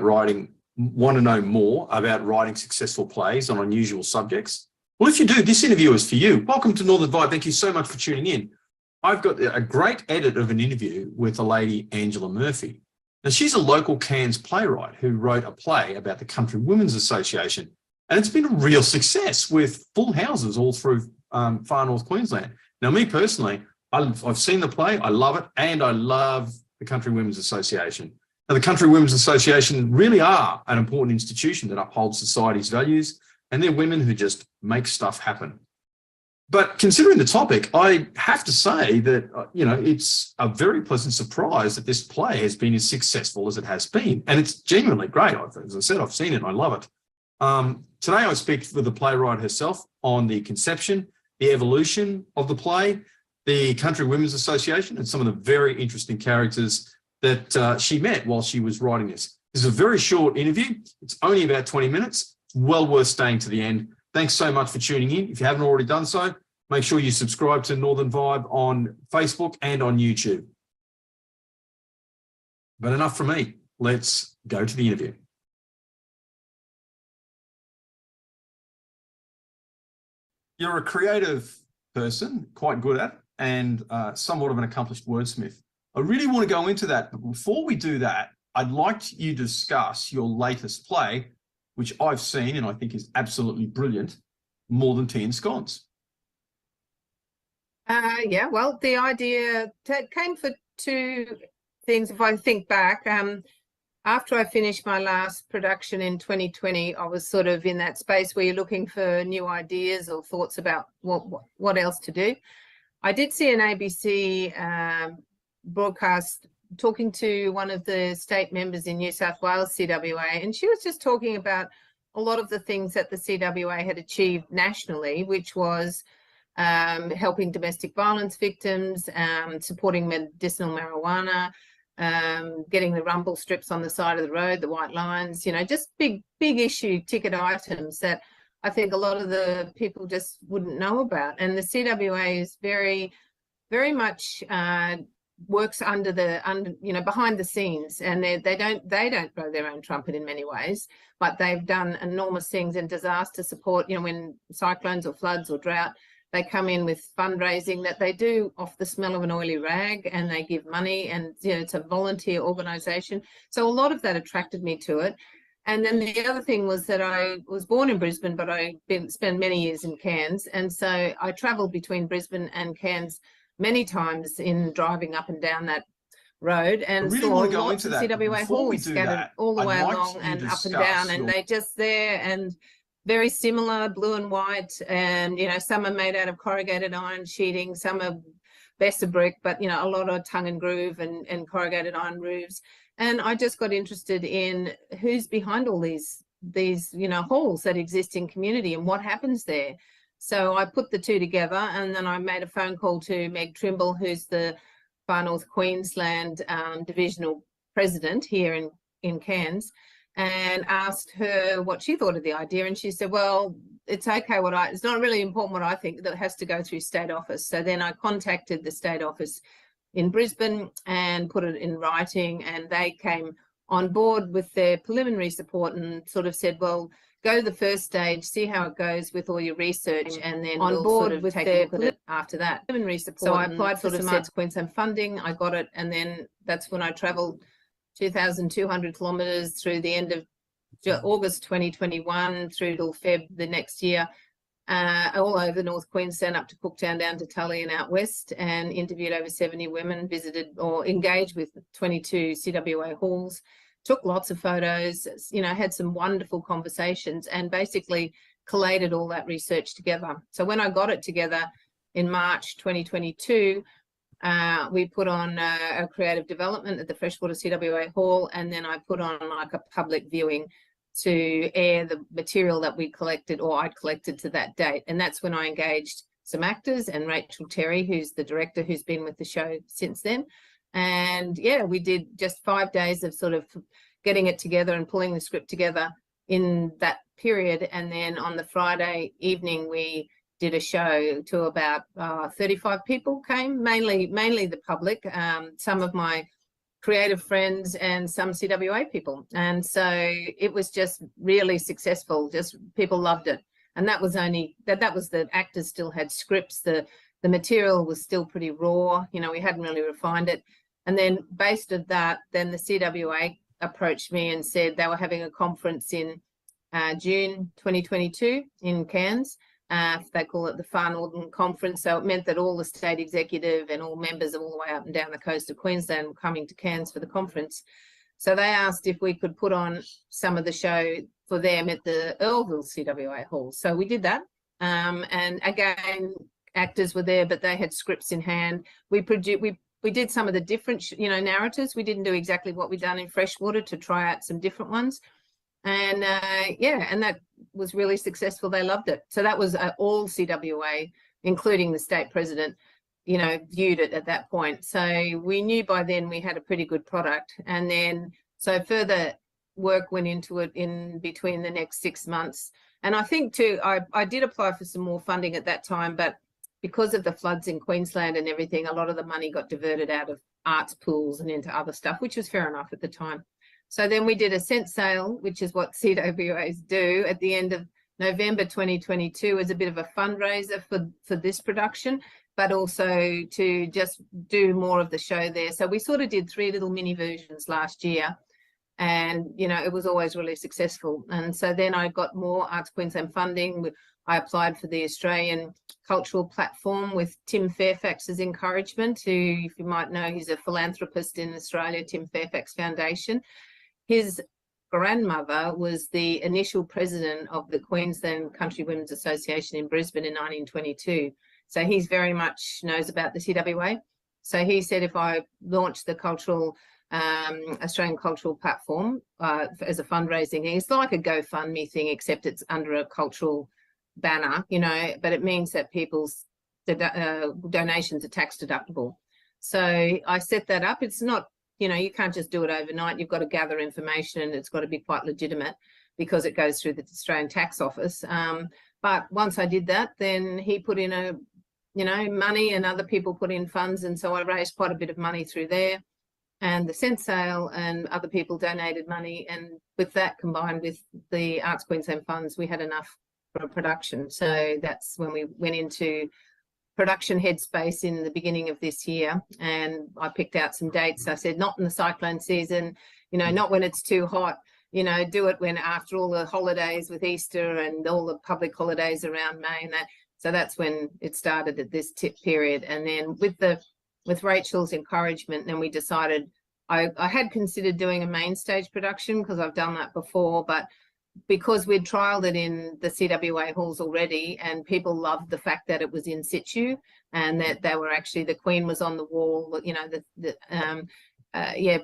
writing want to know more about writing successful plays on unusual subjects? Well, if you do, this interview is for you. Welcome to Northern Vibe. Thank you so much for tuning in. I've got a great edit of an interview with a lady, Angela Murphy. Now, she's a local Cairns playwright who wrote a play about the Country Women's Association, and it's been a real success with full houses all through far north Queensland. Now, me personally, I've seen the play, I love it, and I love the Country Women's Association. Now, the Country Women's Association really are an important institution that upholds society's values, and they're women who just make stuff happen. But considering the topic, I have to say that, it's a very pleasant surprise that this play has been as successful as it has been. And it's genuinely great. As I said, I've seen it and I love it. Today, I speak with the playwright herself on the conception, the evolution of the play, the Country Women's Association, and some of the very interesting characters that she met while she was writing this. This is a very short interview. It's only about 20 minutes. It's well worth staying to the end. Thanks so much for tuning in. If you haven't already done so, make sure you subscribe to Northern Vibe on Facebook and on YouTube. But enough from me. Let's go to the interview. You're a creative person, quite good at, and somewhat of an accomplished wordsmith. I really want to go into that, but before we do that, I'd like you to discuss your latest play, which I've seen and I think is absolutely brilliant, More Than Tea and Scones. Yeah, well, the idea came for two things. If I think back, after I finished my last production in 2020, I was sort of in that space where you're looking for new ideas or thoughts about what else to do. I did see an ABC broadcast talking to one of the state members in New South Wales, CWA, and she was just talking about a lot of the things that the CWA had achieved nationally, which was helping domestic violence victims, supporting medicinal marijuana, getting the rumble strips on the side of the road, the white lines, just big issue ticket items that I think a lot of the people just wouldn't know about. And the CWA is very, very much works behind the scenes, and they don't blow their own trumpet in many ways, but they've done enormous things in disaster support. When cyclones or floods or drought, they come in with fundraising that they do off the smell of an oily rag, and they give money, and it's a volunteer organization. So a lot of that attracted me to it. And then the other thing was that I was born in Brisbane, but I spent many years in Cairns, and so I traveled between Brisbane and Cairns many times in driving up and down that road, and really saw want to go lots into of that. CWA halls scattered all the way along and up and down, and they just there and very similar, blue and white, and some are made out of corrugated iron sheeting, some are Besser brick, but a lot of tongue and groove and corrugated iron roofs. And I just got interested in who's behind all these halls that exist in community and what happens there. So I put the two together, and then I made a phone call to Meg Trimble, who's the Far North Queensland divisional president here in Cairns, and asked her what she thought of the idea. And she said, well, it's okay it's not really important what I think, that it has to go through state office. So then I contacted the state office in Brisbane and put it in writing, and they came on board with their preliminary support and sort of said, well, go to the first stage, see how it goes with all your research, and then on board with their after that preliminary support. So I applied for some Arts Queensland funding. I got it, and then that's when I travelled 2,200 kilometres through the end of August 2021 through till Feb the next year, all over North Queensland, up to Cooktown, down to Tully and out west, and interviewed over 70 women, visited or engaged with 22 CWA halls, took lots of photos, had some wonderful conversations, and basically collated all that research together. So when I got it together in March 2022, we put on a creative development at the Freshwater CWA Hall, and then I put on like a public viewing to air the material that we collected, or I'd collected to that date. And that's when I engaged some actors, and Rachel Terry, who's the director, who's been with the show since then. And yeah, we did just 5 days of sort of getting it together and pulling the script together in that period. And then on the Friday evening, we did a show to about 35 people came, mainly the public. Some of my creative friends and some CWA people. And so it was just really successful. Just people loved it. And that was only that was the actors still had scripts. The material was still pretty raw. You know, we hadn't really refined it. And then based on that, then the CWA approached me and said they were having a conference in June 2022 in Cairns. They call it the Far Northern Conference. So it meant that all the state executive and all members of all the way up and down the coast of Queensland were coming to Cairns for the conference. So they asked if we could put on some of the show for them at the Earlville CWA Hall. So we did that. And again, actors were there, but they had scripts in hand. We did some of the different, narratives. We didn't do exactly what we'd done in Freshwater to try out some different ones. And and that was really successful. They loved it. So that was all CWA, including the state president, viewed it at that point. So we knew by then we had a pretty good product. And then so further work went into it in between the next 6 months. And I think too, I did apply for some more funding at that time, but because of the floods in Queensland and everything, a lot of the money got diverted out of arts pools and into other stuff, which was fair enough at the time. So then we did a scent sale, which is what CWAs do at the end of November 2022 as a bit of a fundraiser for this production, but also to just do more of the show there. So we sort of did 3 little mini versions last year. And, it was always really successful. And so then I got more Arts Queensland funding. I applied for the Australian Cultural Platform with Tim Fairfax's encouragement, who, if you might know, he's a philanthropist in Australia, Tim Fairfax Foundation. His grandmother was the initial president of the Queensland Country Women's Association in Brisbane in 1922. So he's very much knows about the CWA. So he said if I launched the Australian Cultural Platform as a fundraising thing, it's like a GoFundMe thing, except it's under a cultural banner, but it means that people's donations are tax deductible. So I set that up. It's not, you can't just do it overnight. You've got to gather information, and it's got to be quite legitimate because it goes through the Australian Tax Office. But once I did that, then he put in money, and other people put in funds. And so I raised quite a bit of money through there. And the scent sale and other people donated money. And with that, combined with the Arts Queensland funds, we had enough for a production. So that's when we went into production headspace in the beginning of this year. And I picked out some dates. I said, not in the cyclone season, not when it's too hot, do it when after all the holidays with Easter and all the public holidays around May and that. So that's when it started at this period. And then with Rachel's encouragement, then we decided I had considered doing a main stage production because I've done that before, but because we'd trialed it in the CWA halls already and people loved the fact that it was in situ and that they were actually, the Queen was on the wall,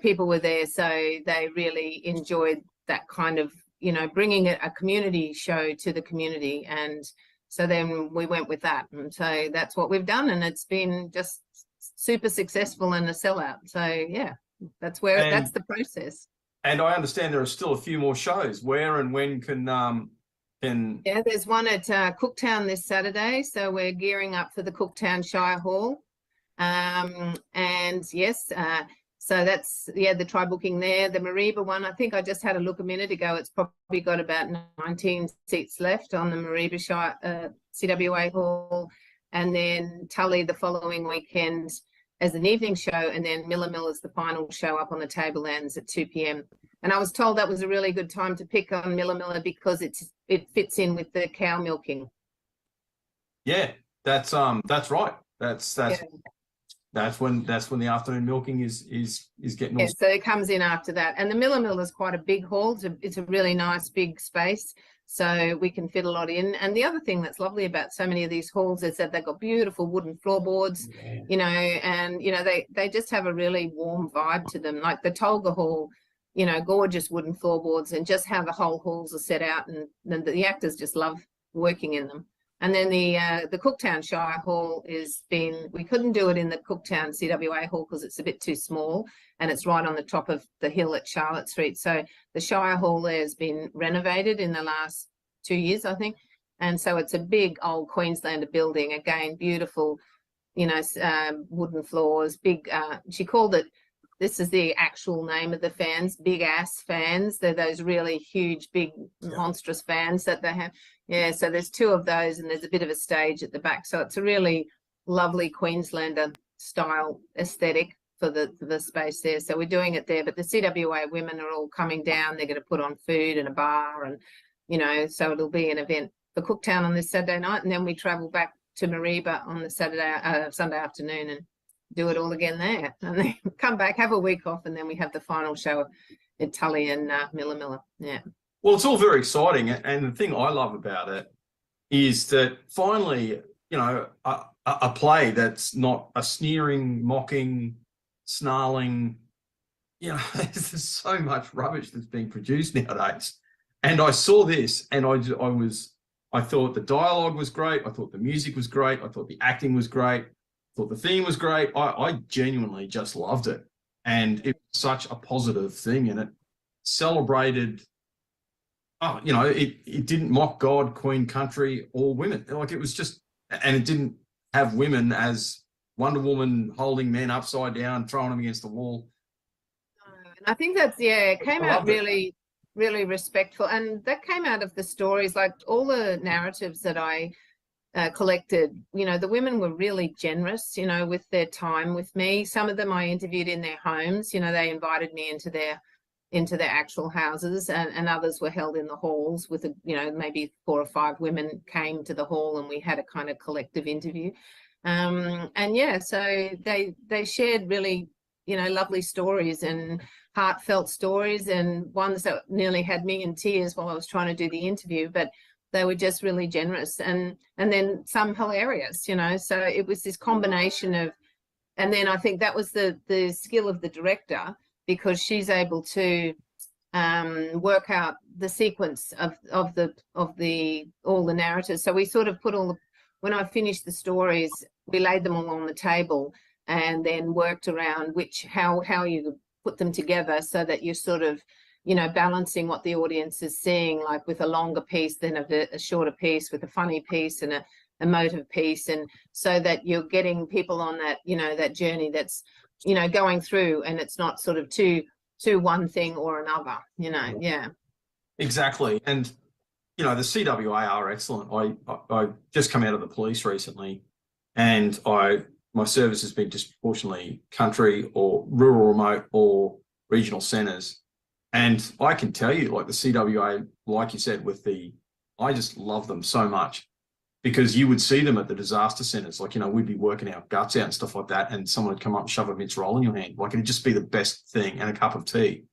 people were there. So they really enjoyed that kind of, bringing a community show to the community. And so then we went with that. And so that's what we've done. And it's been just super successful and a sellout. So yeah, that's the process. And I understand there are still a few more shows. Where and when can Yeah, there's one at Cooktown this Saturday. So we're gearing up for the Cooktown Shire Hall. And yes, so that's, the try booking there. The Mareeba one, I think I just had a look a minute ago. It's probably got about 19 seats left on the Mareeba Shire CWA Hall. And then Tully the following weekend as an evening show, and then Miller Mill is the final show up on the Tablelands at 2 p.m. And I was told that was a really good time to pick on Miller Miller because it fits in with the cow milking. Yeah, that's right. That's when the afternoon milking is getting. Yeah, so it comes in after that. And the Miller Mill is quite a big hall. It's a really nice big space. So we can fit a lot in. And the other thing that's lovely about so many of these halls is that they've got beautiful wooden floorboards, and, they just have a really warm vibe to them. Like the Tolga Hall, gorgeous wooden floorboards, and just how the whole halls are set out, and the actors just love working in them. And then the Cooktown Shire Hall we couldn't do it in the Cooktown CWA Hall because it's a bit too small and it's right on the top of the hill at Charlotte Street. So the Shire Hall there has been renovated in the last 2 years, I think. And so it's a big old Queenslander building, again, beautiful, wooden floors, big, she called it this is the actual name of the fans, big ass fans. They're those really huge, big, monstrous fans that they have. Yeah, so there's 2 of those, and there's a bit of a stage at the back. So it's a really lovely Queenslander style aesthetic for the space there. So we're doing it there, but the CWA women are all coming down. They're going to put on food and a bar, and so it'll be an event for Cooktown on this Saturday night, and then we travel back to Mariba on the Sunday afternoon and do it all again there, and then come back, have a week off, and then we have the final show at Tully and Miller. Yeah. Well, it's all very exciting, and the thing I love about it is that finally, a play that's not a sneering, mocking, snarling. There's so much rubbish that's being produced nowadays. And I saw this, and I thought the dialogue was great. I thought the music was great. I thought the acting was great. I thought the theme was great. I genuinely just loved it. And it was such a positive thing, and it celebrated, it didn't mock God, Queen, country, or women. Like, it was just, and it didn't have women as Wonder Woman holding men upside down, throwing them against the wall. And I think that's, it came out really, really respectful. And that came out of the stories, like all the narratives that I collected. The women were really generous, with their time with me. Some of them I interviewed in their homes. They invited me into their actual houses, and others were held in the halls with maybe 4 or 5 women came to the hall, and we had a kind of collective interview. So they shared really, lovely stories and heartfelt stories, and ones that nearly had me in tears while I was trying to do the interview, but they were just really generous, and then some hilarious, so it was this combination of, and then I think that was the skill of the director, because she's able to work out the sequence of all the narratives. So we sort of put when I finished the stories, we laid them all on the table, and then worked around how you put them together so that you're sort of, balancing what the audience is seeing, like with a longer piece than a shorter piece, with a funny piece and a emotive piece, and so that you're getting people on that, that journey that's, going through, and it's not sort of to one thing or another, yeah. Exactly. And, the CWA are excellent. I just come out of the police recently, and my service has been disproportionately country or rural, remote, or regional centres. And I can tell you, like the CWA, like you said, I just love them so much, because you would see them at the disaster centres. Like, we'd be working our guts out and stuff like that, and someone would come up and shove a mince roll in your hand. Like, it'd just be the best thing, and a cup of tea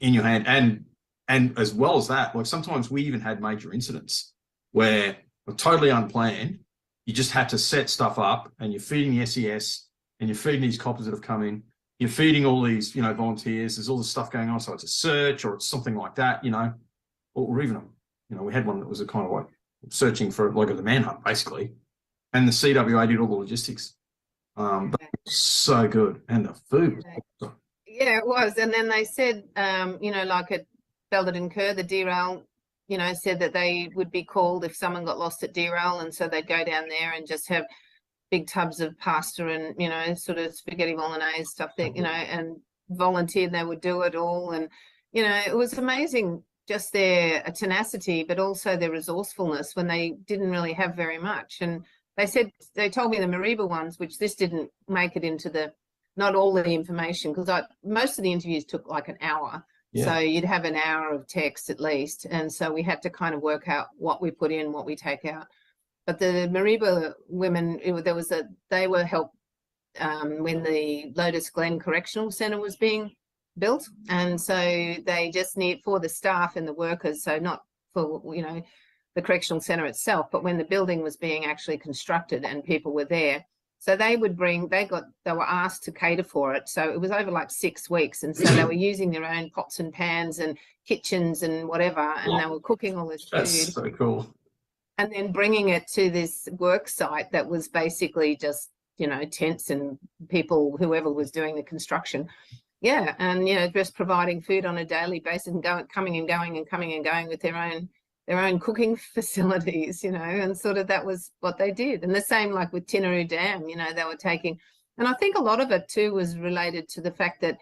in your hand. And as well as that, like, sometimes we even had major incidents where were totally unplanned. You just had to set stuff up, and you're feeding the SES, and you're feeding these coppers that have come in. You're feeding all these, volunteers. There's all this stuff going on. So it's a search, or it's something like that, or even, we had one that was a kind of like searching for like the manhunt, basically. And the CWA did all the logistics. But it was so good. And the food was awesome. Yeah, it was. And then they said, like at Belvedere Kerr, the derail, said that they would be called if someone got lost at derail. And so they'd go down there and just have big tubs of pasta and, sort of spaghetti bolognese stuff that, and volunteer, they would do it all. And, it was amazing, just their tenacity, but also their resourcefulness when they didn't really have very much. And they told me the Mariba ones, which this didn't make it into not all of the information, because most of the interviews took like an hour. Yeah. So you'd have an hour of text at least. And so we had to kind of work out what we put in, what we take out. But the Mariba women, they were helped when the Lotus Glen Correctional Centre was being built. And so they just need for the staff and the workers, so not for, the correctional centre itself, but when the building was being actually constructed and people were there. So they were asked to cater for it. So it was over like 6 weeks. And so they were using their own pots and pans and kitchens and whatever. And they were cooking all this food. That's so cool. And then bringing it to this work site that was basically just, tents and people, whoever was doing the construction. Yeah. And, just providing food on a daily basis and coming and going with their own cooking facilities, and sort of that was what they did. And the same like with Tinaroo Dam, they were taking And I think a lot of it too was related to the fact that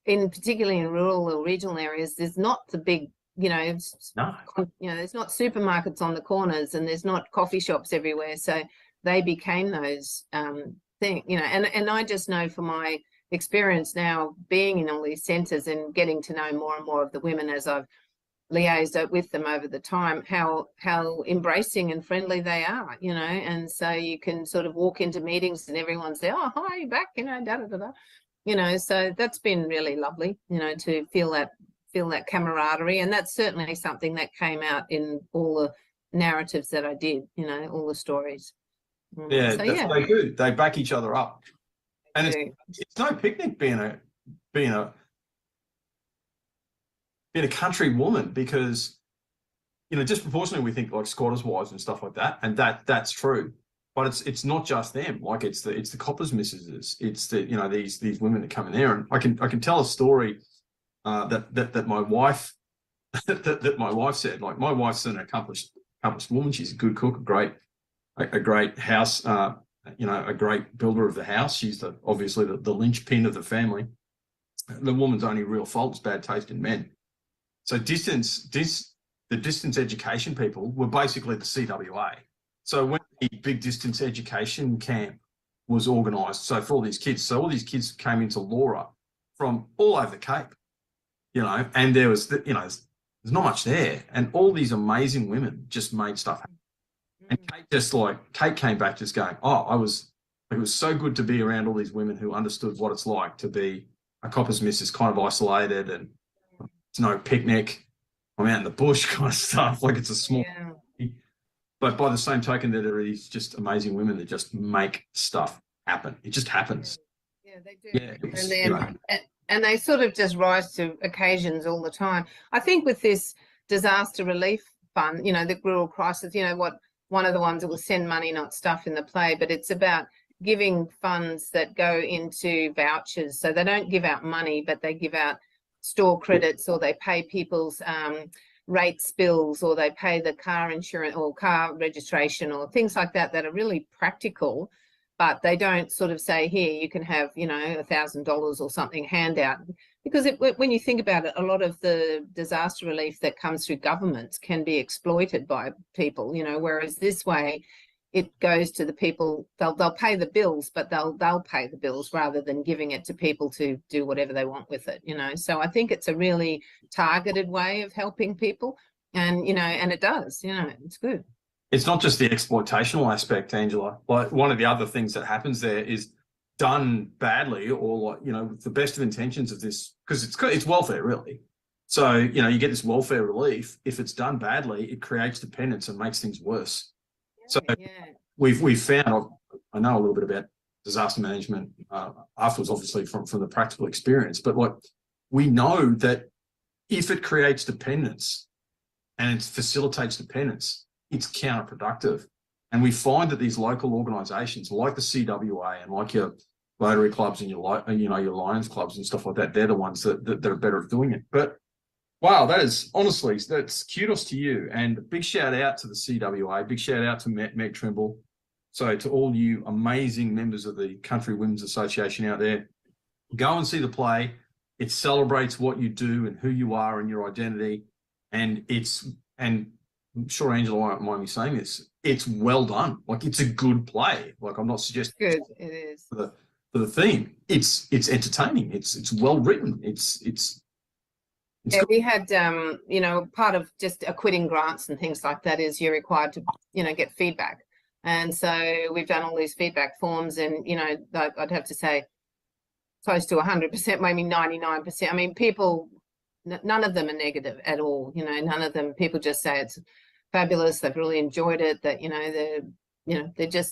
particularly in rural or regional areas, there's not the big, there's not supermarkets on the corners and there's not coffee shops everywhere. So they became those things, and I just know from my experience now being in all these centres and getting to know more and more of the women as I've liaised with them over the time, how embracing and friendly they are, and so you can sort of walk into meetings and everyone's there, oh, hi, you back, da da da da, so that's been really lovely, to feel that camaraderie. And that's certainly something that came out in all the narratives that I did, all the stories. Yeah, so, they do. They back each other up. And it's no picnic being a country woman, because disproportionately we think like squatters' wives and stuff like that, and that's true, but it's not just them. Like it's the coppers' missuses, it's the these women that come in there. And I can tell a story that my wife that my wife said. Like, my wife's an accomplished woman. She's a good cook, a great house, a great builder of the house. She's obviously the linchpin of the family. The woman's only real fault is bad taste in men. So the distance education people were basically the CWA. So when the big distance education camp was organised, so for all these kids, kids came into Laura from all over the Cape, and there was, there's not much there. And all these amazing women just made stuff happen. And Kate came back just going, it was so good to be around all these women who understood what it's like to be a copper's missus, kind of isolated, and it's no picnic, I'm out in the bush kind of stuff. Like, it's a small, but by the same token, that there are these just amazing women that just make stuff happen. It just happens. Yeah, they do. Yeah, and they sort of just rise to occasions all the time. I think with this disaster relief fund, the rural crisis, one of the ones that will send money, not stuff, in the play, but it's about giving funds that go into vouchers. So they don't give out money, but they give out store credits, or they pay people's rates bills, or they pay the car insurance or car registration, or things like that are really practical. But they don't sort of say, here, you can have, $1,000 or something handout. Because when you think about it, a lot of the disaster relief that comes through governments can be exploited by people, whereas this way it goes to the people. They'll pay the bills, but they'll pay the bills rather than giving it to people to do whatever they want with it, So I think it's a really targeted way of helping people, and and it does, it's good. It's not just the exploitational aspect, Angela. Like, one of the other things that happens there is, done badly, or with the best of intentions of this, because it's welfare really. So you get this welfare relief. If it's done badly, it creates dependence and makes things worse. So we've found, I know a little bit about disaster management afterwards, obviously from the practical experience, but we know that if it creates dependence and it facilitates dependence, it's counterproductive. And we find that these local organisations like the CWA and like your Rotary clubs and your Lions clubs and stuff like that, they're the ones that are better at doing it. But wow, that's kudos to you, and big shout out to the CWA, big shout out to Meg Trimble. So to all you amazing members of the Country Women's Association out there, go and see the play. It celebrates what you do and who you are and your identity, and I'm sure Angela won't mind me saying this, it's well done. Like, it's a good play. Like, I'm not suggesting good. It is for the theme. It's entertaining. It's well written. It's yeah, we had part of just acquitting grants and things like that is you're required to get feedback, and so we've done all these feedback forms, and I'd have to say close to 100%, maybe 99%. I mean, people, none of them are negative at all. None of them. People just say it's fabulous. They've really enjoyed it. That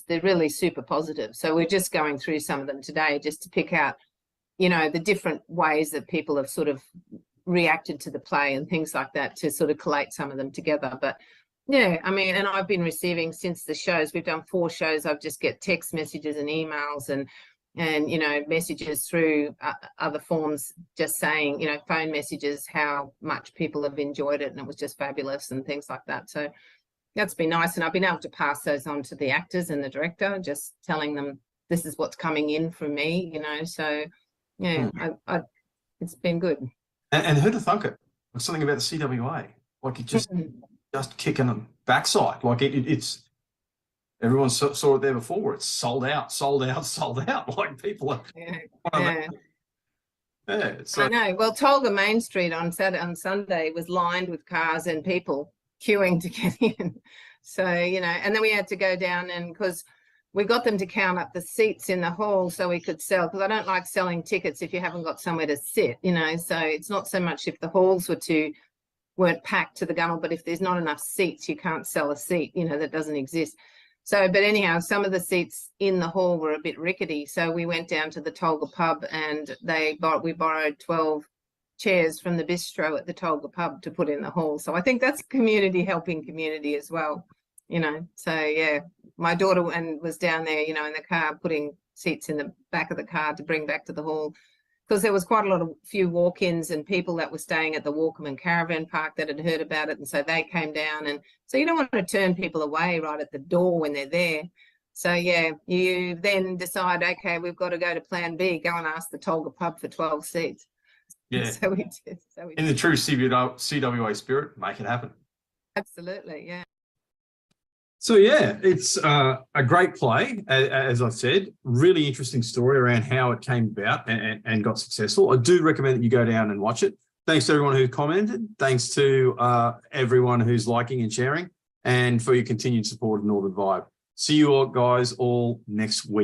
they're really super positive. So we're just going through some of them today, just to pick out the different ways that people have sort of reacted to the play and things like that, to sort of collate some of them together. But yeah, I mean, and I've been receiving, since the shows, we've done 4 shows, I've just get text messages and emails and messages through other forms, just saying, phone messages, how much people have enjoyed it, and it was just fabulous and things like that. So that's been nice, and I've been able to pass those on to the actors and the director, just telling them this is what's coming in from me, you know. So yeah, it's been good. And who'd have thunk it? Something about the CWA, like it just kicking the backside. Like it's everyone saw it there before. It's sold out. Like people are. So, I know. Well, Tolga Main Street on Sunday was lined with cars and people queuing to get in. So, you know, and then we had to go down, and because we got them to count up the seats in the hall so we could sell, because I don't like selling tickets if you haven't got somewhere to sit, you know. So it's not so much if the halls weren't packed to the gunnel, but if there's not enough seats, you can't sell a seat, you know, that doesn't exist. So, but anyhow, some of the seats in the hall were a bit rickety. So we went down to the Tolga pub, and we borrowed 12 chairs from the bistro at the Tolga pub to put in the hall. So I think that's community helping community as well, you know. So yeah, my daughter was down there, you know, in the car, putting seats in the back of the car to bring back to the hall, because there was quite a few walk-ins and people that were staying at the Walkerman Caravan Park that had heard about it, and so they came down. And so you don't want to turn people away right at the door when they're there. So yeah, you then decide, okay, we've got to go to plan B, go and ask the Tolga pub for 12 seats. Yeah. So we did. In the true CWA spirit, make it happen. Absolutely, yeah. So yeah, it's a great play, as I said. Really interesting story around how it came about and got successful. I do recommend that you go down and watch it. Thanks to everyone who commented. Thanks to everyone who's liking and sharing, and for your continued support of Northern Vibe. See you all guys all next week.